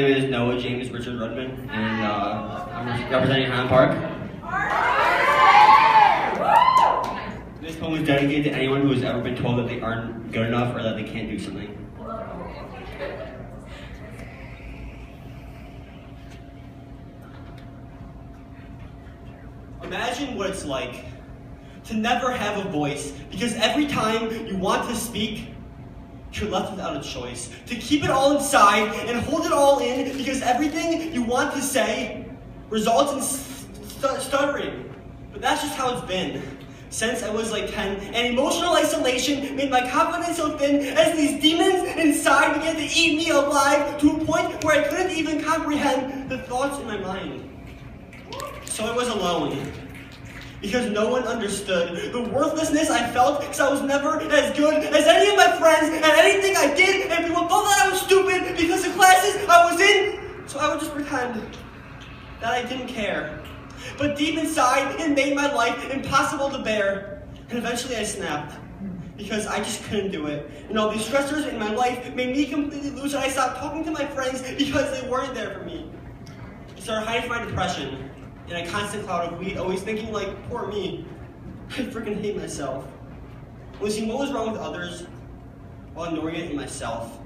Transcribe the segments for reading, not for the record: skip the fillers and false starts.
name is Noah James Richard Rudman, and I'm representing Highland Park. This poem is dedicated to anyone who has ever been told that they aren't good enough or that they can't do something. Imagine what it's like to never have a voice, because every time you want to speak, you're left without a choice. To keep it all inside and hold it all in, because everything you want to say results in stuttering. But that's just how it's been since I was like 10, and emotional isolation made my confidence so thin as these demons inside began to eat me alive to a point where I couldn't even comprehend the thoughts in my mind. So I was alone, because no one understood the worthlessness I felt, because I was never as good as any of my friends at anything I did, and people thought that I was stupid because the classes I was in, so I would just pretend that I didn't care. But deep inside, it made my life impossible to bear, and eventually I snapped, because I just couldn't do it. And all these stressors in my life made me completely lose, and I stopped talking to my friends because they weren't there for me. I started hiding from my depression in a constant cloud of weed, always thinking like, poor me, I freaking hate myself. Only seeing what was wrong with others while ignoring it in myself.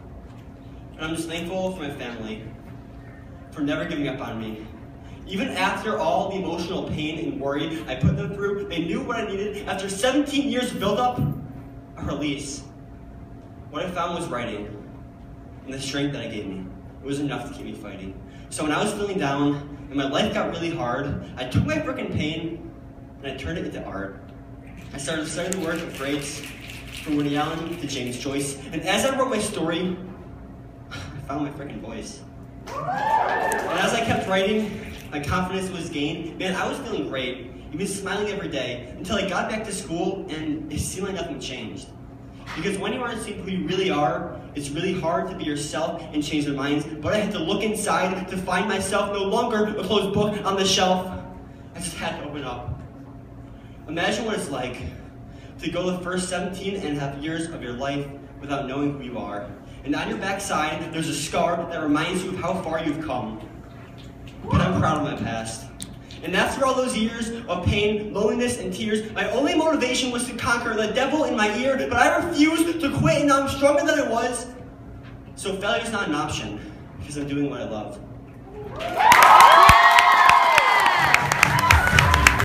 And I'm just thankful for my family, for never giving up on me. Even after all the emotional pain and worry I put them through, they knew what I needed. After 17 years of build-up, a release. What I found was writing, and the strength that it gave me. It was enough to keep me fighting. So when I was feeling down, and my life got really hard, I took my freaking pain, and I turned it into art. I started studying the work of greats, from Woody Allen to James Joyce, and as I wrote my story, I found my freaking voice. And as I kept writing, my confidence was gained. Man, I was feeling great, even smiling every day, until I got back to school, and it seemed like nothing changed. Because when you aren't seeing who you really are, it's really hard to be yourself and change their minds. But I had to look inside to find myself, no longer a closed book on the shelf. I just had to open up. Imagine what it's like to go the first 17.5 years of your life without knowing who you are. And on your backside, there's a scar that reminds you of how far you've come. But I'm proud of my past. And after all those years of pain, loneliness, and tears, my only motivation was to conquer the devil in my ear, but I refused to quit, and now I'm stronger than I was. So failure's not an option, because I'm doing what I love.